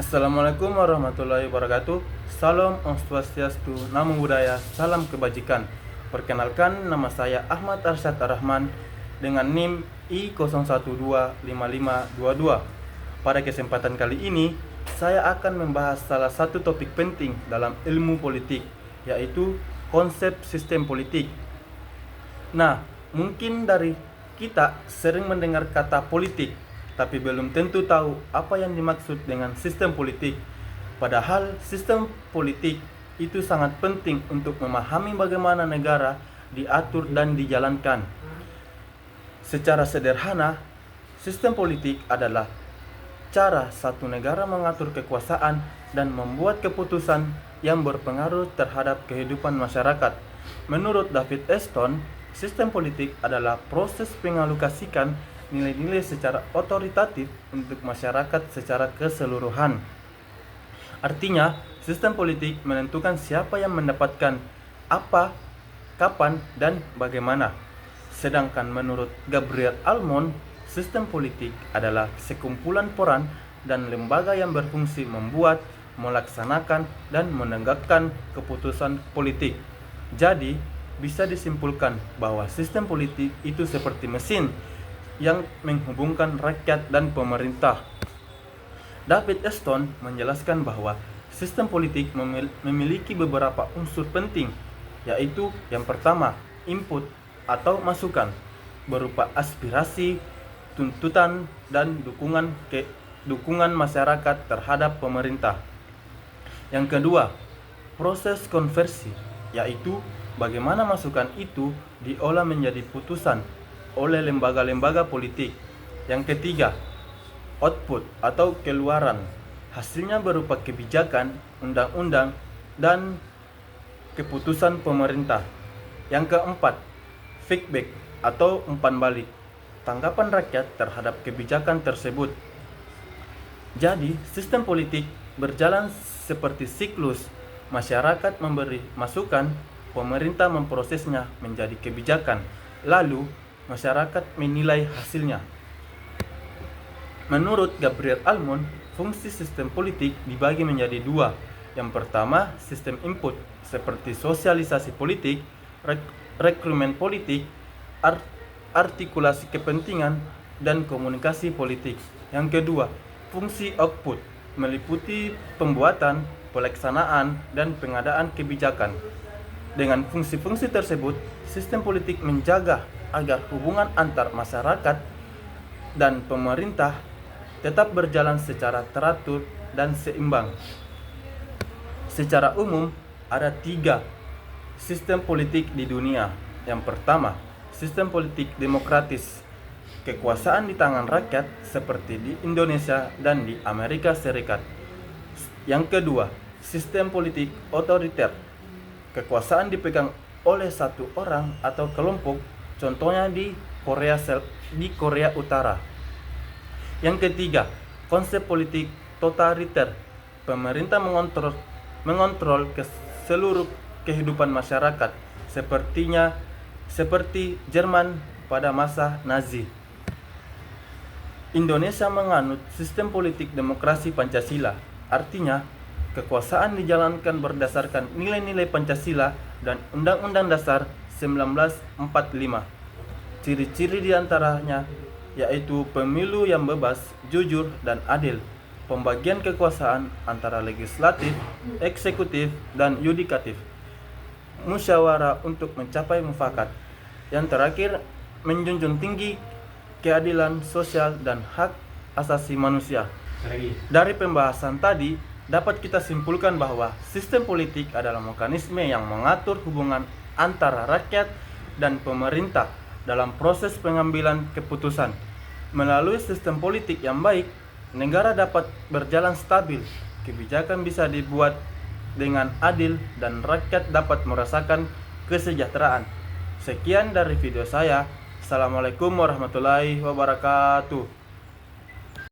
Assalamualaikum warahmatullahi wabarakatuh. Salam Om Swastiastu, Namo Buddhaya, salam kebajikan. Perkenalkan, nama saya Ahmad Arsyad Ar-Rahman dengan NIM I01255522. Pada kesempatan kali ini, saya akan membahas salah satu topik penting dalam ilmu politik, yaitu konsep sistem politik. Nah, mungkin dari kita sering mendengar kata politik, tapi belum tentu tahu apa yang dimaksud dengan sistem politik. Padahal sistem politik itu sangat penting untuk memahami bagaimana negara diatur dan dijalankan. Secara sederhana, sistem politik adalah cara satu negara mengatur kekuasaan dan membuat keputusan yang berpengaruh terhadap kehidupan masyarakat. Menurut David Easton, sistem politik adalah proses mengalokasikan nilai-nilai secara otoritatif untuk masyarakat secara keseluruhan. Artinya, sistem politik menentukan siapa yang mendapatkan apa, kapan, dan bagaimana. Sedangkan menurut Gabriel Almond, sistem politik adalah sekumpulan peran dan lembaga yang berfungsi membuat, melaksanakan, dan menegakkan keputusan politik. Jadi, bisa disimpulkan bahwa sistem politik itu seperti mesin yang menghubungkan rakyat dan pemerintah. David Easton menjelaskan bahwa sistem politik memiliki beberapa unsur penting, yaitu yang pertama, input atau masukan berupa aspirasi, tuntutan, dan dukungan masyarakat terhadap pemerintah. Yang kedua, proses konversi, yaitu bagaimana masukan itu diolah menjadi putusan oleh lembaga-lembaga politik. Yang ketiga, output atau keluaran. Hasilnya berupa kebijakan, undang-undang, dan keputusan pemerintah. Yang keempat, feedback atau umpan balik. Tanggapan rakyat terhadap kebijakan tersebut. Jadi, sistem politik berjalan seperti siklus. Masyarakat memberi masukan, pemerintah memprosesnya menjadi kebijakan, lalu masyarakat menilai hasilnya. Menurut Gabriel Almond, fungsi sistem politik dibagi menjadi dua. Yang pertama, sistem input, seperti sosialisasi politik, rekrutmen politik, artikulasi kepentingan, dan komunikasi politik. Yang kedua, fungsi output, meliputi pembuatan, pelaksanaan, dan pengadaan kebijakan. Dengan fungsi-fungsi tersebut, sistem politik menjaga agar hubungan antar masyarakat dan pemerintah tetap berjalan secara teratur dan seimbang. Secara umum, ada 3 sistem politik di dunia. Yang pertama, sistem politik demokratis. Kekuasaan di tangan rakyat seperti di Indonesia dan di Amerika Serikat. Yang kedua, sistem politik otoriter. Kekuasaan dipegang oleh satu orang atau kelompok, contohnya di Korea Utara. Yang ketiga, konsep politik totaliter. Pemerintah mengontrol ke seluruh kehidupan masyarakat, seperti Jerman pada masa Nazi. Indonesia menganut sistem politik demokrasi Pancasila. Artinya, kekuasaan dijalankan berdasarkan nilai-nilai Pancasila dan Undang-Undang Dasar 1945. Ciri-ciri diantaranya yaitu pemilu yang bebas, jujur, dan adil, pembagian kekuasaan antara legislatif, eksekutif, dan yudikatif, musyawarah untuk mencapai mufakat. Yang terakhir, menjunjung tinggi keadilan sosial dan hak asasi manusia. Dari pembahasan tadi, dapat kita simpulkan bahwa sistem politik adalah mekanisme yang mengatur hubungan antara rakyat dan pemerintah dalam proses pengambilan keputusan. Melalui sistem politik yang baik, negara dapat berjalan stabil, kebijakan bisa dibuat dengan adil, dan rakyat dapat merasakan kesejahteraan. Sekian dari video saya. Assalamualaikum warahmatullahi wabarakatuh.